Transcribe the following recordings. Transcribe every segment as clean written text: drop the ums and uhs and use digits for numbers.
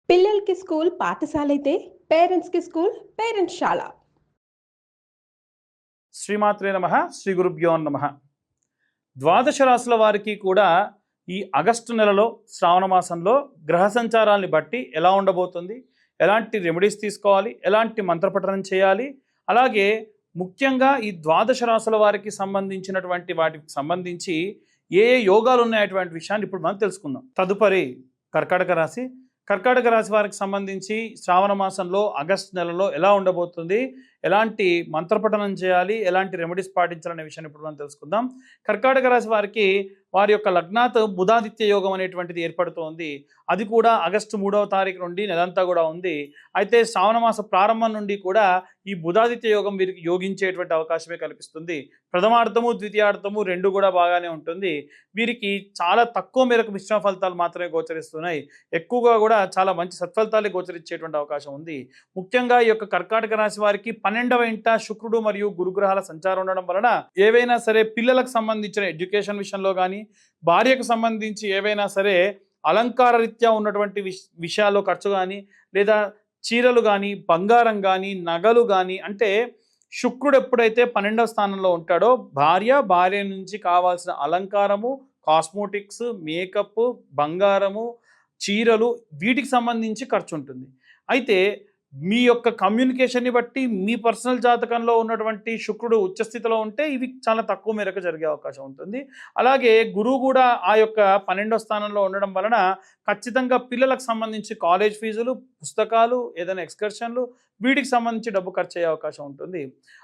పిల్లలకి స్కూల్ పాఠశాలైతే పేరెంట్స్‌కి స్కూల్ పేరెంట్స్‌శాల. శ్రీమాత్రే నమః. శ్రీ గురుభ్యో నమః. ద్వాదశ రాశుల వారికి కూడా ఈ ఆగస్టు నెలలో శ్రావణ మాసంలో గ్రహ సంచారాన్ని బట్టి ఎలా ఉండబోతుంది, ఎలాంటి రెమెడీస్ తీసుకోవాలి, ఎలాంటి మంత్రపఠనం చేయాలి, అలాగే ముఖ్యంగా ఈ ద్వాదశ రాశుల వారికి సంబంధించినటువంటి వాటికి సంబంధించి ఏ ఏ యోగాలు ఉన్నాయటువంటి విషయాన్ని ఇప్పుడు మనం తెలుసుకుందాం. తదుపరి కర్కాటక రాశి. కర్కాటక రాశి వారికి సంబంధించి శ్రావణ మాసంలో ఆగస్టు నెలలో ఎలా ఉండబోతుంది, ఎలాంటి మంత్రపఠనం చేయాలి, ఎలాంటి రెమెడీస్ పాటించాలనే విషయాన్ని ఇప్పుడు మనం తెలుసుకుందాం. కర్కాటక రాశి వారికి వారి యొక్క లగ్నాత్ బుధాదిత్య యోగం అనేటువంటిది ఏర్పడుతోంది. అది కూడా ఆగస్టు 3వ తారీఖు నుండి నెలంతా కూడా ఉంది. అయితే శ్రావణ మాస ప్రారంభం నుండి కూడా ఈ బుధాదిత్య యోగం వీరికి యోగించేటువంటి అవకాశమే కల్పిస్తుంది. ప్రథమార్థము ద్వితీయార్థము రెండు కూడా బాగానే ఉంటుంది. వీరికి చాలా తక్కువ మేరకు మిశ్రమ ఫలితాలు మాత్రమే గోచరిస్తున్నాయి. ఎక్కువగా కూడా చాలా మంచి సత్ఫలితాలే గోచరించేటువంటి అవకాశం ఉంది. ముఖ్యంగా ఈ యొక్క కర్కాటక రాశి వారికి 12వ ఇంట శుక్రుడు మరియు గురుగ్రహాల సంచారం ఉండడం వలన ఏవైనా సరే పిల్లలకు సంబంధించిన ఎడ్యుకేషన్ విషయంలో కానీ, భార్యకు సంబంధించి ఏవైనా సరే అలంకార రీత్యా ఉన్నటువంటి విషయాల్లో ఖర్చు కానీ, లేదా చీరలు కానీ, బంగారం కానీ, నగలు కానీ, అంటే శుక్రుడు ఎప్పుడైతే 12వ స్థానంలో ఉంటాడో భార్య నుంచి కావాల్సిన అలంకారము, కాస్మోటిక్స్, మేకప్, బంగారము, చీరలు వీటికి సంబంధించి ఖర్చు ఉంటుంది. అయితే మీ యొక్క కమ్యూనికేషన్ని బట్టి మీ పర్సనల్ జాతకంలో ఉన్నటువంటి శుక్రుడు ఉచ్చస్థితిలో ఉంటే ఇవి చాలా తక్కువ మేరకు జరిగే అవకాశం ఉంటుంది. అలాగే గురువు కూడా ఆ యొక్క 12వ స్థానంలో ఉండడం వలన ఖచ్చితంగా పిల్లలకు సంబంధించి కాలేజ్ ఫీజులు, పుస్తకాలు, ఏదైనా ఎక్స్కర్షన్లు వీటికి సంబంధించి డబ్బు ఖర్చు అయ్యే అవకాశం ఉంటుంది.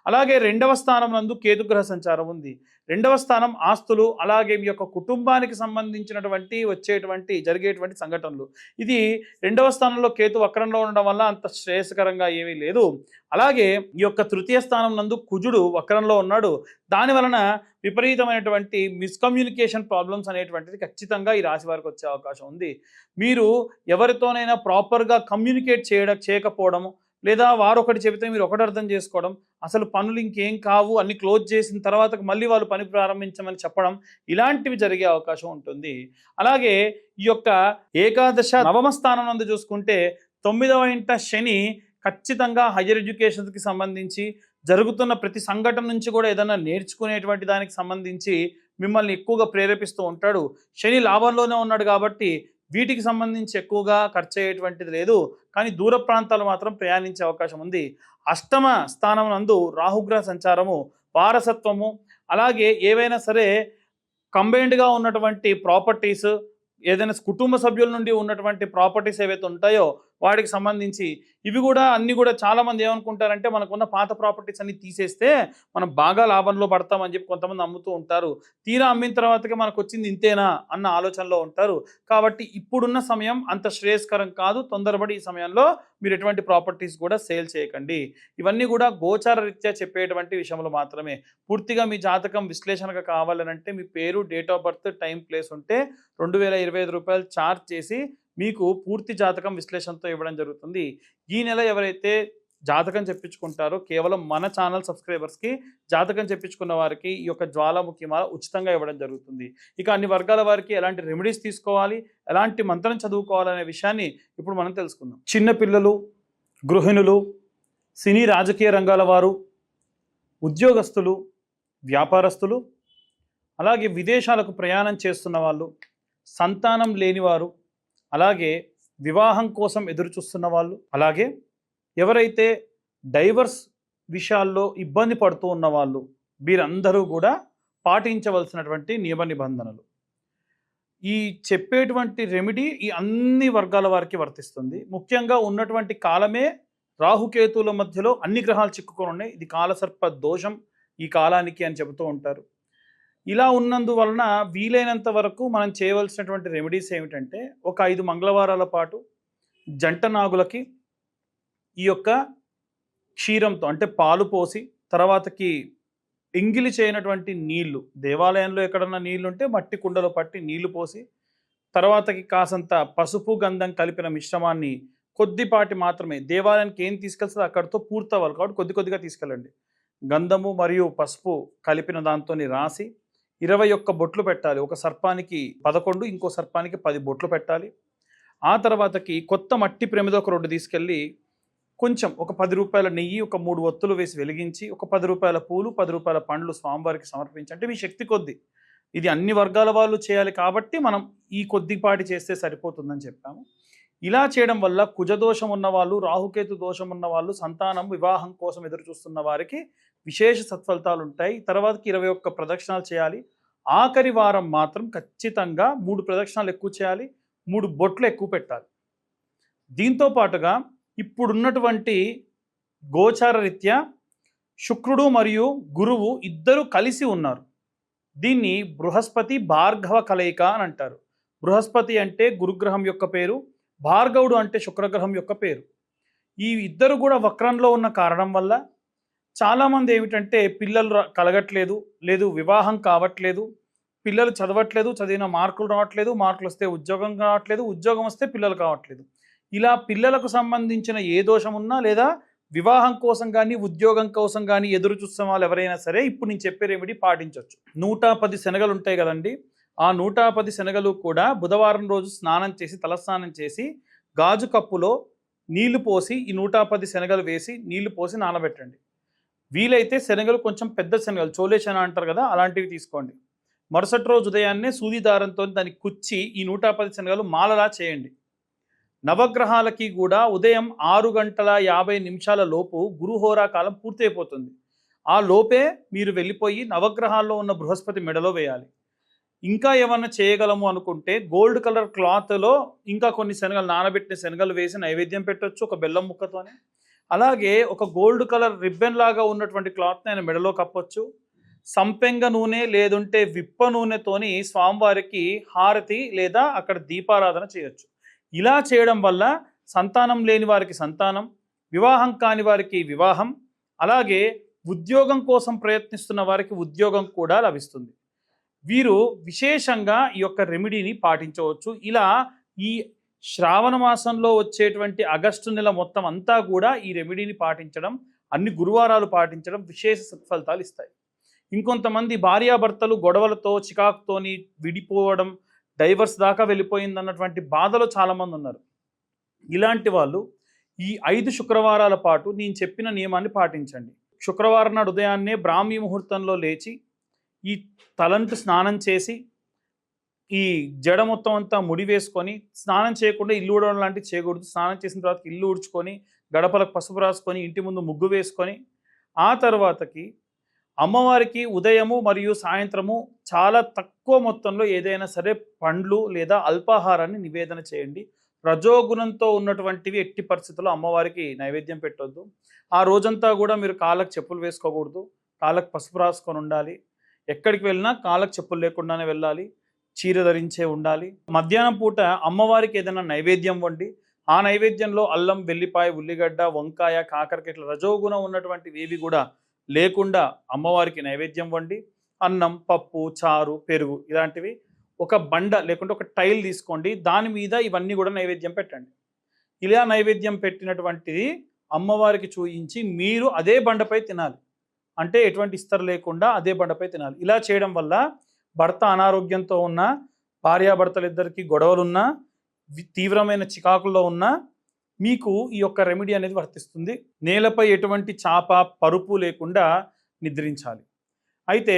అలాగే 2వ స్థానం నందు కేతుగ్రహ సంచారం ఉంది. 2వ స్థానం ఆస్తులు, అలాగే మీ యొక్క కుటుంబానికి సంబంధించినటువంటి జరిగేటువంటి సంఘటనలు. ఇది 2వ స్థానంలో కేతు వక్రంలో ఉండడం వల్ల అంత శ్రేయస్కరంగా ఏమీ లేదు. అలాగే ఈ యొక్క తృతీయ స్థానం నందు కుజుడు వక్రంలో ఉన్నాడు. దాని వలన విపరీతమైనటువంటి మిస్కమ్యూనికేషన్ ప్రాబ్లమ్స్ అనేటువంటిది ఖచ్చితంగా ఈ రాశి వారికి వచ్చే అవకాశం ఉంది. మీరు ఎవరితోనైనా ప్రాపర్గా కమ్యూనికేట్ చేయకపోవడము, లేదా వారు ఒకటి చెబితే మీరు ఒకటి అర్థం చేసుకోవడం, అసలు పనులు ఇంకేం కావు అన్ని క్లోజ్ చేసిన తర్వాత మళ్ళీ వాళ్ళు పని ప్రారంభించమని చెప్పడం, ఇలాంటివి జరిగే అవకాశం ఉంటుంది. అలాగే ఈ యొక్క ఏకాదశ నవమ స్థానం నందు చూసుకుంటే 9వ ఇంట శని ఖచ్చితంగా హయ్యర్ ఎడ్యుకేషన్స్కి సంబంధించి జరుగుతున్న ప్రతి సంఘటన నుంచి కూడా ఏదైనా నేర్చుకునేటువంటి దానికి సంబంధించి మిమ్మల్ని ఎక్కువగా ప్రేరేపిస్తూ ఉంటాడు. శని లాభంలోనే ఉన్నాడు కాబట్టి వీటికి సంబంధించి ఎక్కువగా ఖర్చు అయ్యేటువంటిది లేదు, కానీ దూర ప్రాంతాలు మాత్రం ప్రయాణించే అవకాశం ఉంది. అష్టమ స్థానం నందు రాహుగ్రహ సంచారము, వారసత్వము, అలాగే ఏవైనా సరే కంబైన్డ్గా ఉన్నటువంటి ప్రాపర్టీస్, ఏదైనా కుటుంబ సభ్యుల నుండి ఉన్నటువంటి ప్రాపర్టీస్ ఏవైతే ఉంటాయో వాటికి సంబంధించి ఇవి కూడా అన్నీ కూడా చాలామంది ఏమనుకుంటారంటే మనకున్న పాత ప్రాపర్టీస్ అన్ని తీసేస్తే మనం బాగా లాభంలో పడతామని చెప్పి కొంతమంది అమ్ముతూ ఉంటారు. తీరా అమ్మిన తర్వాతకే మనకు వచ్చింది ఇంతేనా అన్న ఆలోచనలో ఉంటారు. కాబట్టి ఇప్పుడున్న సమయం అంత శ్రేయస్కరం కాదు. తొందరపడి ఈ సమయంలో మీరు ఎటువంటి ప్రాపర్టీస్ కూడా సేల్ చేయకండి. ఇవన్నీ కూడా గోచార రీత్యా చెప్పేటువంటి విషయంలో మాత్రమే. పూర్తిగా మీ జాతకం విశ్లేషణగా కావాలనంటే మీ పేరు, date of birth, time, place ఉంటే రూ. 2025 ఛార్జ్ చేసి మీకు పూర్తి జాతకం విశ్లేషణతో ఇవ్వడం జరుగుతుంది. ఈ నెల ఎవరైతే జాతకం చెప్పించుకుంటారో కేవలం మన ఛానల్ సబ్స్క్రైబర్స్కి జాతకం చెప్పించుకున్న వారికి ఈ యొక్క జ్వాలాముఖి మాల ఉచితంగా ఇవ్వడం జరుగుతుంది. ఇక అన్ని వర్గాల వారికి ఎలాంటి రెమెడీస్ తీసుకోవాలి, ఎలాంటి మంత్రం చదువుకోవాలనే విషయాన్ని ఇప్పుడు మనం తెలుసుకుందాం. చిన్నపిల్లలు, గృహిణులు, సినీ రాజకీయ రంగాల వారు, ఉద్యోగస్తులు, వ్యాపారస్తులు, అలాగే విదేశాలకు ప్రయాణం చేస్తున్న వాళ్ళు, సంతానం లేనివారు, అలాగే వివాహం కోసం ఎదురు చూస్తున్న వాళ్ళు, అలాగే ఎవరైతే డైవర్స్ విషయాల్లో ఇబ్బంది పడుతూ ఉన్న వాళ్ళు, వీరందరూ కూడా పాటించవలసినటువంటి నియమ నిబంధనలు. ఈ చెప్పేటువంటి రెమెడీ ఈ అన్ని వర్గాల వారికి వర్తిస్తుంది. ముఖ్యంగా ఉన్నటువంటి కాలమే రాహుకేతువుల మధ్యలో అన్ని గ్రహాలు చిక్కుకొని ఉన్నాయి. ఇది కాలసర్ప దోషం ఈ కాలానికి అని చెబుతూ ఉంటారు. ఇలా ఉన్నందువలన వీలైనంత వరకు మనం చేయవలసినటువంటి రెమెడీస్ ఏమిటంటే, ఒక 5 మంగళవారాల పాటు జంట నాగులకి ఈ యొక్క క్షీరంతో అంటే పాలు పోసి, తర్వాతకి ఎంగిలి చేయనటువంటి నీళ్లు, దేవాలయంలో ఎక్కడన్నా నీళ్లుంటే మట్టి కుండలో పట్టి నీళ్లు పోసి, తర్వాతకి కాసంత పసుపు గంధం కలిపిన మిశ్రమాన్ని కొద్దిపాటి మాత్రమే, దేవాలయానికి ఏం తీసుకెళ్తే అక్కడితో పూర్తవ్వాలి కాబట్టి కొద్ది కొద్దిగా తీసుకెళ్ళండి. గంధము మరియు పసుపు కలిపిన దాంతో రాసి 21 బొట్లు పెట్టాలి. ఒక సర్పానికి 11, ఇంకో సర్పానికి 10 బొట్లు పెట్టాలి. ఆ తర్వాతకి కొత్త మట్టి ప్రమిద ఒక 2 తీసుకెళ్ళి కొంచెం ఒక 10 రూపాయల నెయ్యి, ఒక 3 ఒత్తులు వేసి వెలిగించి, ఒక 10 రూపాయల పూలు, 10 రూపాయల పండ్లు స్వామివారికి సమర్పించి, అంటే మీ శక్తి కొద్దీ, ఇది అన్ని వర్గాల వాళ్ళు చేయాలి కాబట్టి మనం ఈ కొద్దిపాటి చేస్తే సరిపోతుందని చెప్పాము. ఇలా చేయడం వల్ల కుజదోషం ఉన్నవాళ్ళు, రాహుకేతు దోషం ఉన్నవాళ్ళు, సంతానం వివాహం కోసం ఎదురు చూస్తున్న వారికి విశేష సత్ఫలితాలు ఉంటాయి. తర్వాతకి 21 ప్రదక్షిణాలు చేయాలి. ఆఖరి వారం మాత్రం ఖచ్చితంగా 3 ప్రదక్షిణాలు ఎక్కువ చేయాలి, 3 బొట్లు ఎక్కువ పెట్టాలి. దీంతో పాటుగా ఇప్పుడున్నటువంటి గోచార రీత్యా శుక్రుడు మరియు గురువు ఇద్దరు కలిసి ఉన్నారు. దీన్ని బృహస్పతి భార్గవ కలయిక అని అంటారు. బృహస్పతి అంటే గురుగ్రహం యొక్క పేరు, భార్గవుడు అంటే శుక్రగ్రహం యొక్క పేరు. ఈ ఇద్దరు కూడా వక్రంలో ఉన్న కారణం వల్ల చాలామంది ఏమిటంటే పిల్లలు కలగట్లేదు, లేదు వివాహం కావట్లేదు, పిల్లలు చదవట్లేదు, చదివిన మార్కులు రావట్లేదు, మార్కులు వస్తే ఉద్యోగం రావట్లేదు, ఉద్యోగం వస్తే పిల్లలు కావట్లేదు. ఇలా పిల్లలకు సంబంధించిన ఏ దోషం ఉన్నా, లేదా వివాహం కోసం కానీ ఉద్యోగం కోసం కానీ ఎదురు చూస్తున్న వాళ్ళు ఎవరైనా సరే ఇప్పుడు నేను చెప్పే రెమెడీ పాటించవచ్చు. 110 శనగలు ఉంటాయి కదండి, ఆ 110 శనగలు కూడా బుధవారం రోజు స్నానం చేసి, తలస్నానం చేసి, గాజు కప్పులో నీళ్లు పోసి, ఈ 110 శనగలు వేసి నీళ్లు పోసి నానబెట్టండి. వీలైతే శనగలు కొంచెం పెద్ద శనగలు, చోలే శన అంటారు కదా, అలాంటివి తీసుకోండి. మరుసటి రోజు ఉదయాన్నే సూది దారంతో దాన్ని కుచ్చి ఈ 110 శనగలు మాలలా చేయండి. నవగ్రహాలకి కూడా ఉదయం 6:50 లోపు గురుహోరా కాలం పూర్తయిపోతుంది. ఆ లోపే మీరు వెళ్ళిపోయి నవగ్రహాల్లో ఉన్న బృహస్పతి మెడలో వేయాలి. ఇంకా ఏమన్నా చేయగలము అనుకుంటే గోల్డ్ కలర్ క్లాత్లో ఇంకా కొన్ని శనగలు, నానబెట్టిన శనగలు వేసి నైవేద్యం పెట్టవచ్చు ఒక బెల్లం ముక్కతోనే. అలాగే ఒక గోల్డ్ కలర్ రిబ్బన్ లాగా ఉన్నటువంటి క్లాత్ని ఆయన మెడలో కప్పొచ్చు. సంపెంగ నూనె లేదంటే విప్ప నూనెతోని స్వామివారికి హారతి లేదా అక్కడ దీపారాధన చేయొచ్చు. ఇలా చేయడం వల్ల సంతానం లేని వారికి సంతానం, వివాహం కాని వారికి వివాహం, అలాగే ఉద్యోగం కోసం ప్రయత్నిస్తున్న వారికి ఉద్యోగం కూడా లభిస్తుంది. వీరు విశేషంగా ఈ యొక్క రెమెడీని పాటించవచ్చు. ఇలా ఈ శ్రావణ మాసంలో వచ్చేటువంటి ఆగస్టు నెల మొత్తం అంతా కూడా ఈ రెమెడీని పాటించడం, అన్ని గురువారాలు పాటించడం విశేష సత్ఫలితాలు ఇస్తాయి. ఇంకొంతమంది భార్యాభర్తలు గొడవలతో, చికాకుతోని విడిపోవడం, డైవర్స్ దాకా వెళ్ళిపోయిందన్నటువంటి బాధలో చాలామంది ఉన్నారు. ఇలాంటి వాళ్ళు ఈ 5 శుక్రవారాల పాటు నేను చెప్పిన నియమాన్ని పాటించండి. శుక్రవారం నాడు ఉదయాన్నే బ్రాహ్మీ ముహూర్తంలో లేచి ఈ తలంటు స్నానం చేసి, ఈ జడ మొత్తం అంతా ముడి వేసుకొని, స్నానం చేయకుండా ఇల్లు ఊడడం లాంటివి చేయకూడదు. స్నానం చేసిన తర్వాత ఇల్లు ఊడ్చుకొని, గడపలకు పసుపు రాసుకొని, ఇంటి ముందు ముగ్గు వేసుకొని, ఆ తర్వాతకి అమ్మవారికి ఉదయము మరియు సాయంత్రము చాలా తక్కువ మొత్తంలో ఏదైనా సరే పండ్లు లేదా అల్పాహారాన్ని నివేదన చేయండి. రజోగుణంతో ఉన్నటువంటివి ఎట్టి పరిస్థితుల్లో అమ్మవారికి నైవేద్యం పెట్టొద్దు. ఆ రోజంతా కూడా మీరు కాళ్ళకు చెప్పులు వేసుకోకూడదు, కాళ్ళకు పసుపు రాసుకొని ఉండాలి. ఎక్కడికి వెళ్ళినా కాళ్ళకు చెప్పులు లేకుండానే వెళ్ళాలి, చీర ధరించే ఉండాలి. మధ్యాహ్నం పూట అమ్మవారికి ఏదైనా నైవేద్యం వండి, ఆ నైవేద్యంలో అల్లం, వెల్లిపాయ, ఉల్లిగడ్డ, వంకాయ, కాకరకాయ ఇట్లా రజోగుణం ఉన్నటువంటివి ఏవి కూడా లేకుండా అమ్మవారికి నైవేద్యం వండి, అన్నం, పప్పు, చారు, పెరుగు ఇలాంటివి ఒక బండ లేకుంటే ఒక టైల్ తీసుకోండి, దాని మీద ఇవన్నీ కూడా నైవేద్యం పెట్టండి. ఇలా నైవేద్యం పెట్టినటువంటిది అమ్మవారికి చూయించి మీరు అదే బండపై తినాలి. అంటే ఎటువంటి ఇస్తరు లేకుండా అదే బండపై తినాలి. ఇలా చేయడం వల్ల భర్త అనారోగ్యంతో ఉన్న, భార్యాభర్తలిద్దరికీ గొడవలున్నా, తీవ్రమైన చికాకుల్లో ఉన్నా మీకు ఈ యొక్క రెమెడీ అనేది వర్తిస్తుంది. నేలపై ఎటువంటి చాప, పరుపు లేకుండా నిద్రించాలి. అయితే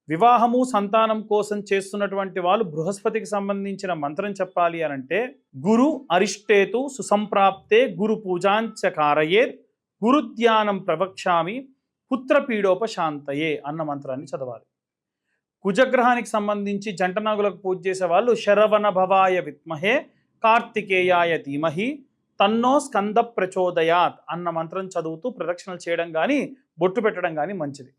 వివాహము, సంతానం కోసం చేస్తున్నటువంటి వాళ్ళు బృహస్పతికి సంబంధించిన మంత్రం చెప్పాలి అనంటే గురు అరిష్టేతు సుసంప్రాప్తే గురు పూజాంచకారయేత్ గురుధ్యానం ప్రవక్ష్యామి పుత్రపీడోపశాంతయే అన్న మంత్రాన్ని చదవాలి. కుజగ్రహానికి సంబంధించి జంటనాగులకు పూజ చేసే వాళ్ళు శరవణ భవాయ విద్మహే కార్తికేయాయ ధీమహి తన్నో స్కంద ప్రచోదయాత్ అన్న మంత్రం చదువుతూ ప్రదక్షిణలు చేయడం కానీ, బొట్టు పెట్టడం కానీ మంచిది.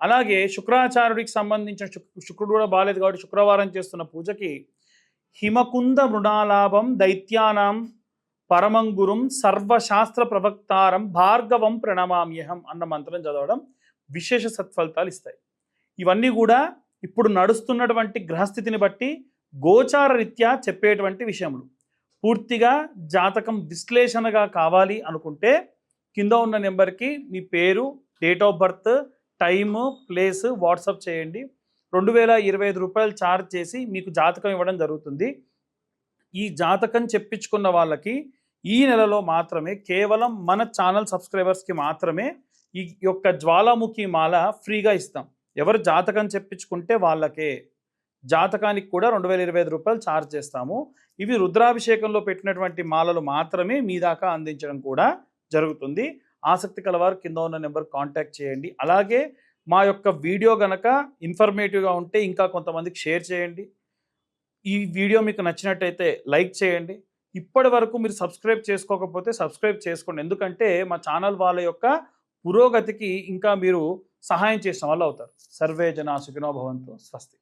అలాగే శుక్రాచార్యుడికి సంబంధించిన శుక్రుడు కూడా బాలేదు కాబట్టి శుక్రవారం చేస్తున్న పూజకి హిమకుంద మృణాలాభం దైత్యానాం పరమంగురుం సర్వశాస్త్ర ప్రవక్తారం భార్గవం ప్రణమామ్యహం అన్న మంత్రం చదవడం విశేష సత్ఫలితాలు ఇస్తాయి. ఇవన్నీ కూడా ఇప్పుడు నడుస్తున్నటువంటి గ్రహస్థితిని బట్టి గోచార రీత్యా చెప్పేటువంటి విషయములు. పూర్తిగా జాతకం విశ్లేషణగా కావాలి అనుకుంటే కింద ఉన్న నెంబర్కి మీ పేరు, date of birth, time, place WhatsApp చేయండి. 2025 రూపాయలు ఛార్జ్ చేసి మీకు జాతకం ఇవ్వడం జరుగుతుంది. ఈ జాతకం చెప్పించుకున్న వాళ్ళకి ఈ నెలలో మాత్రమే కేవలం మన ఛానల్ సబ్స్క్రైబర్స్కి మాత్రమే ఈ యొక్క జ్వాలాముఖి మాల ఫ్రీగా ఇస్తాం. ఎవరు జాతకం చెప్పించుకుంటే వాళ్ళకే. జాతకానికి కూడా 2025 రూపాయలు ఛార్జ్ చేస్తాము. ఇవి రుద్రాభిషేకంలో పెట్టినటువంటి మాలలు మాత్రమే మీ దాకా అందించడం కూడా జరుగుతుంది. ఆసక్తి కలవారు కింద ఉన్న నెంబర్ కాంటాక్ట్ చేయండి. అలాగే మా యొక్క వీడియో గనక ఇన్ఫర్మేటివ్గా ఉంటే ఇంకా కొంతమందికి షేర్ చేయండి. ఈ వీడియో మీకు నచ్చినట్టయితే లైక్ చేయండి. ఇప్పటి వరకు మీరు సబ్స్క్రైబ్ చేసుకోకపోతే సబ్స్క్రైబ్ చేసుకోండి. ఎందుకంటే మా ఛానల్ వాళ్ళ యొక్క పురోగతికి ఇంకా మీరు సహాయం చేసిన వాళ్ళు అవుతారు. సర్వే జనా సుఖినో భవంతు. స్వస్తి.